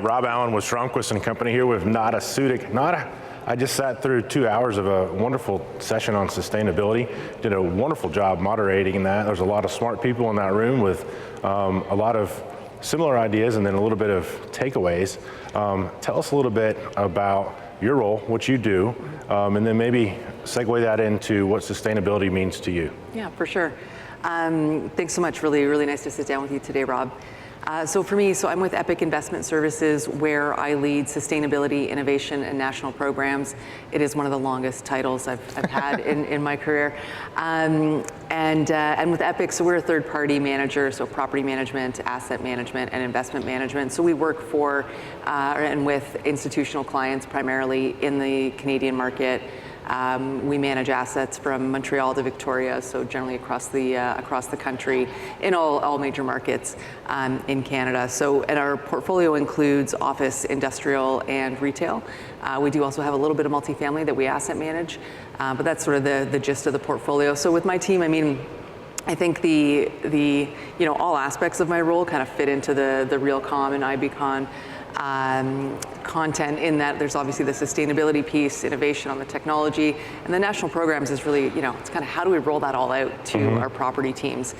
Rob Allen with Stromquist and Company here with Nada Sutic. Nada, I just sat through 2 hours of a wonderful session on sustainability. Did a wonderful job moderating that. There's a lot of smart people in that room with a lot of similar ideas and then a little bit of takeaways. Tell us a little bit about your role, what you do, and then maybe segue that into what sustainability means to you. Yeah, for sure. Thanks so much. Really nice to sit down with you today, Rob. So for me, I'm with Epic Investment Services, where I lead sustainability, innovation, and national programs. It is one of the longest titles I've had in my career. And with Epic, so we're a third-party manager, so property management, asset management, and investment management. So we work for and with institutional clients primarily in the Canadian market. We manage assets from Montreal to Victoria, so generally across the country in all major markets in Canada. And our portfolio includes office, industrial, and retail. We do also have a little bit of multifamily that we asset manage, but that's sort of the gist of the portfolio. So with my team, I mean, I think the all aspects of my role kind of fit into the Realcomm and IBCon content, in that there's obviously the sustainability piece, innovation on the technology, and the national programs is really, it's kind of how do we roll that all out to our property teams.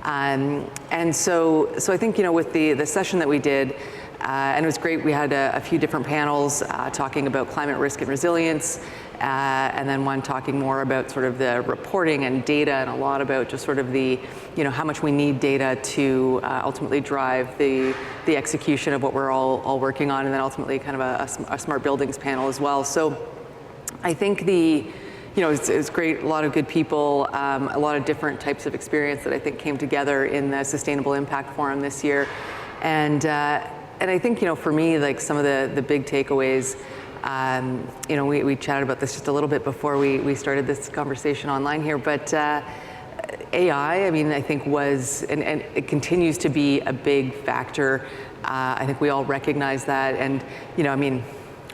And so I think, with the session that we did, and it was great, we had a few different panels talking about climate risk and resilience, and then one talking more about sort of the reporting and data, and a lot about just sort of the, how much we need data to ultimately drive the execution of what we're all working on, and then ultimately kind of a smart buildings panel as well. So I think it's great, a lot of good people, a lot of different types of experience that I think came together in the Sustainable Impact Forum this year. And I think, for me, like some of the big takeaways, we chatted about this just a little bit before we started this conversation online here, but AI, I mean, I think was, and it continues to be a big factor. I think we all recognize that, and,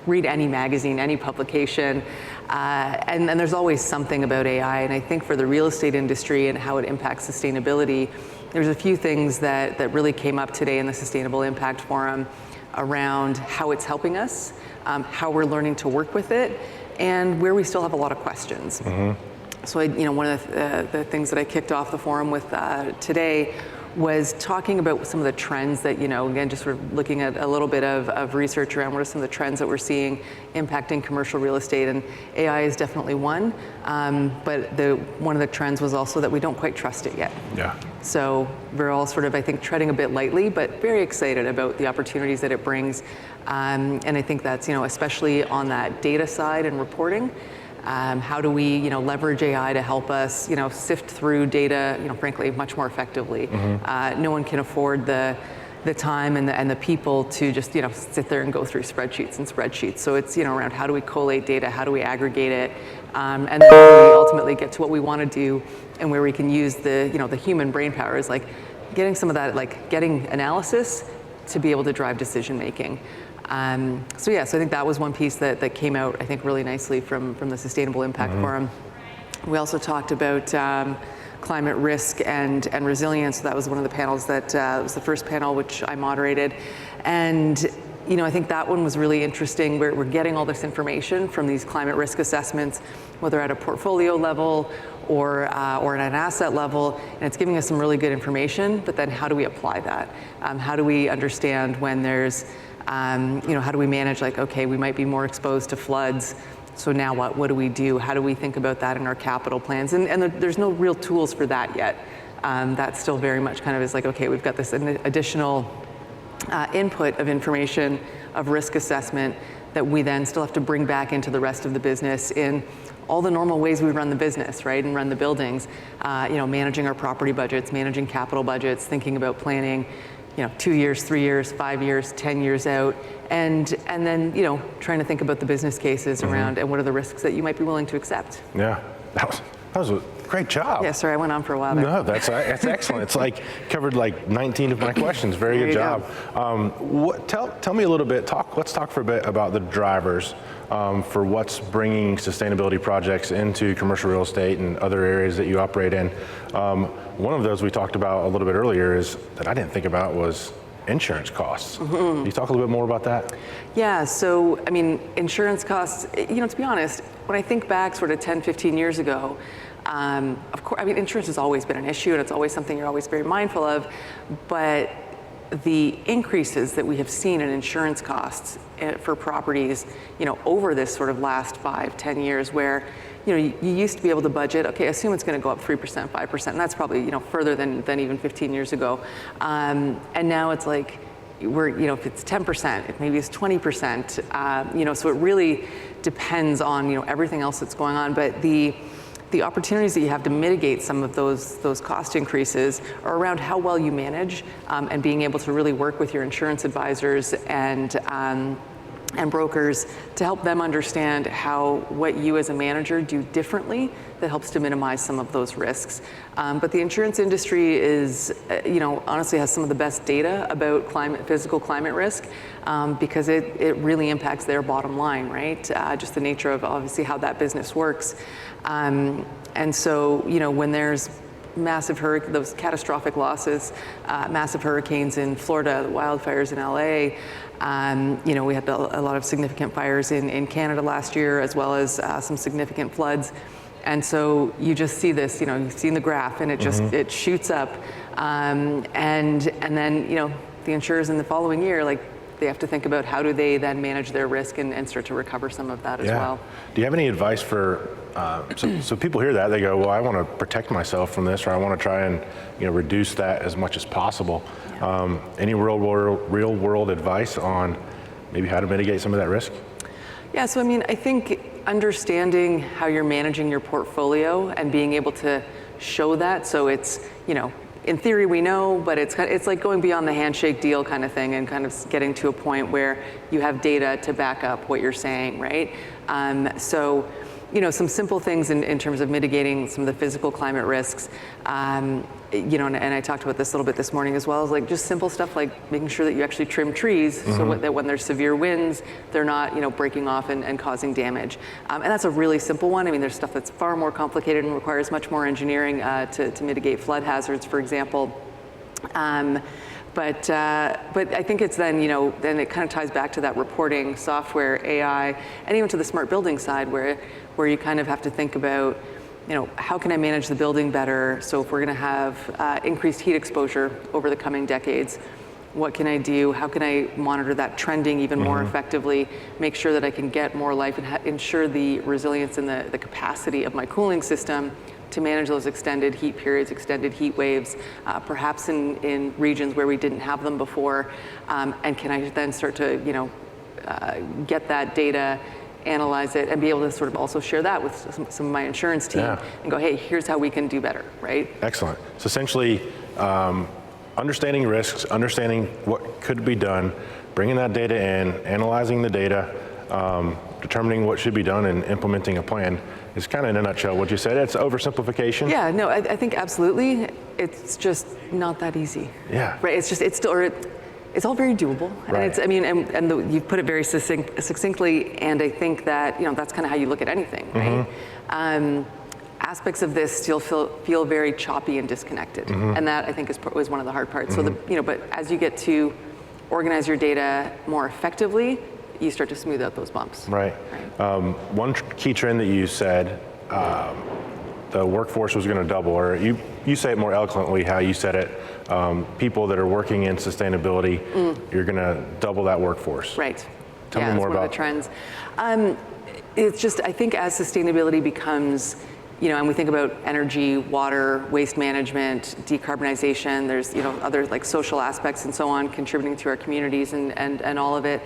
read any magazine, any publication, and there's always something about AI, and I think for the real estate industry and how it impacts sustainability, there's a few things that really came up today in the Sustainable Impact Forum around how it's helping us, how we're learning to work with it, and where we still have a lot of questions. So one of the things that I kicked off the forum with today was talking about some of the trends that, again, just sort of looking at a little bit of research around what are some of the trends that we're seeing impacting commercial real estate, and AI is definitely one, but one of the trends was also that we don't quite trust it yet. Yeah. So we're all sort of, I think, treading a bit lightly, but very excited about the opportunities that it brings, and I think that's, especially on that data side and reporting. How do we, leverage AI to help us, sift through data, frankly, much more effectively? No one can afford the time and the people to just, sit there and go through spreadsheets. So it's, around how do we collate data, how do we aggregate it, and then how do we ultimately get to what we want to do, and where we can use the, the human brain power is like getting some of that, like getting analysis to be able to drive decision making. So I think that was one piece that came out, I think, really nicely from the Sustainable Impact Forum. We also talked about climate risk and resilience. That was one of the panels that was the first panel which I moderated. And I think that one was really interesting. We're getting all this information from these climate risk assessments, whether at a portfolio level or at an asset level, and it's giving us some really good information, but then how do we apply that? How do we understand when there's how do we manage, like, okay, we might be more exposed to floods, so now what do we do? How do we think about that in our capital plans? And there's no real tools for that yet. That's still very much kind of is like, okay, we've got this additional input of information, of risk assessment, that we then still have to bring back into the rest of the business in all the normal ways we run the business, right, and run the buildings, managing our property budgets, managing capital budgets, thinking about planning, 2 years, 3 years, 5 years, 10 years out, and then, trying to think about the business cases around and what are the risks that you might be willing to accept. Yeah, that was a great job. Yeah, sorry, I went on for a while there. No, that's excellent. It's like covered like 19 of my questions. Very good job. Tell me a little bit, let's talk for a bit about the drivers for what's bringing sustainability projects into commercial real estate and other areas that you operate in. One of those we talked about a little bit earlier is that I didn't think about was insurance costs. Can you talk a little bit more about that? Yeah, so I mean, insurance costs, to be honest, when I think back sort of 10, 15 years ago, of course, I mean, insurance has always been an issue and it's always something you're always very mindful of, but the increases that we have seen in insurance costs for properties, over this sort of last 5, 10 years where, you used to be able to budget, okay, assume it's going to go up 3%, 5%, and that's probably, further than even 15 years ago. And now it's like, if it's 10%, maybe it's 20%, so it really depends on, everything else that's going on. But the opportunities that you have to mitigate some of those cost increases are around how well you manage and being able to really work with your insurance advisors and brokers to help them understand what you as a manager do differently that helps to minimize some of those risks. But the insurance industry is, honestly has some of the best data about physical climate risk because it really impacts their bottom line, right? Just the nature of obviously how that business works. And so, when there's those catastrophic losses, massive hurricanes in Florida, the wildfires in LA, we had a lot of significant fires in Canada last year, as well as some significant floods. And so you just see this, you've seen the graph and it just, it shoots up. And then, the insurers in the following year, they have to think about how do they then manage their risk and start to recover some of that as well. Do you have any advice for, so people hear that, they go, well, I want to protect myself from this, or I want to try and reduce that as much as possible. Yeah. Any real world advice on maybe how to mitigate some of that risk? Yeah, so I think understanding how you're managing your portfolio and being able to show that, so it's, in theory we know, but it's like going beyond the handshake deal kind of thing and kind of getting to a point where you have data to back up what you're saying, right? So, some simple things in terms of mitigating some of the physical climate risks, and I talked about this a little bit this morning as well, is like just simple stuff like making sure that you actually trim trees so that when there's severe winds, they're not, breaking off and causing damage. And that's a really simple one. There's stuff that's far more complicated and requires much more engineering to mitigate flood hazards, for example. But I think it's then, then it kind of ties back to that reporting software, AI, and even to the smart building side where you kind of have to think about, how can I manage the building better? So if we're going to have increased heat exposure over the coming decades, what can I do? How can I monitor that trending even more effectively, make sure that I can get more life and ensure the resilience and the capacity of my cooling system to manage those extended heat periods, extended heat waves, perhaps in regions where we didn't have them before. And can I then start to, get that data, analyze it, and be able to sort of also share that with some of my insurance team and go, hey, here's how we can do better, right? Excellent. So essentially, understanding risks, understanding what could be done, bringing that data in, analyzing the data, determining what should be done, and implementing a plan is kind of in a nutshell what you said. It's oversimplification. Yeah, no, I think absolutely. It's just not that easy. Yeah. Right. It's all very doable. Right. And you've put it very succinctly, and I think that that's kind of how you look at anything, right? Aspects of this still feel very choppy and disconnected, and that I think was one of the hard parts. So but as you get to organize your data more effectively, you start to smooth out those bumps. Right. One key trend that you said, the workforce was going to double, or you say it more eloquently how you said it. People that are working in sustainability, you're going to double that workforce. Right. Tell me more about the trends. It's just, I think as sustainability becomes, and we think about energy, water, waste management, decarbonization, there's, other like social aspects and so on contributing to our communities and all of it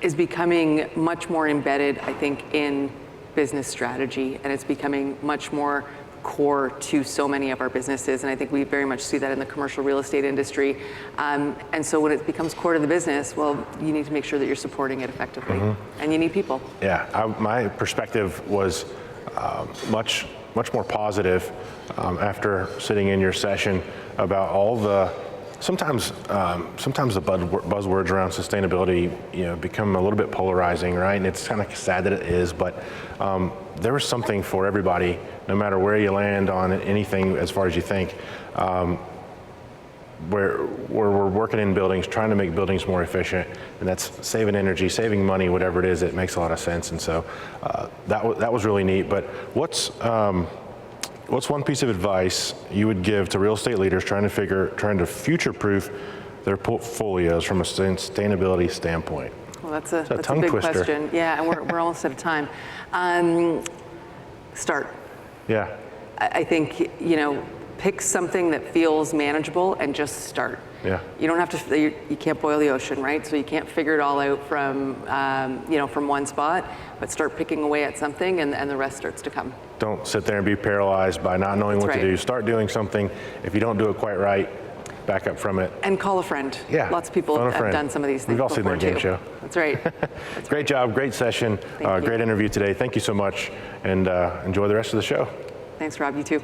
is becoming much more embedded, I think, in business strategy, and it's becoming much more core to so many of our businesses, and I think we very much see that in the commercial real estate industry. And so when it becomes core to the business, well, you need to make sure that you're supporting it effectively, and you need people. Yeah, my perspective was much more positive after sitting in your session about all the sometimes the buzzwords around sustainability become a little bit polarizing, right? And it's kind of sad that it is, but there was something for everybody, no matter where you land on anything as far as you think. where we're working in buildings, trying to make buildings more efficient, and that's saving energy, saving money, whatever it is. It makes a lot of sense, and so that was really neat. But what's one piece of advice you would give to real estate leaders trying to future-proof their portfolios from a sustainability standpoint? Well, that's a tongue big twister. question. Yeah, and we're almost out of time. Start. Yeah. I think, pick something that feels manageable and just start. Yeah. You don't have to, you can't boil the ocean, right? So you can't figure it all out from, from one spot, but start picking away at something and the rest starts to come. Don't sit there and be paralyzed by not knowing what to do. Start doing something. If you don't do it quite right, back up from it. And call a friend. Yeah. Lots of people have done some of these things. We've all seen that game show. That's right. Great job, great session, great interview today. Thank you so much, and enjoy the rest of the show. Thanks, Rob. You too.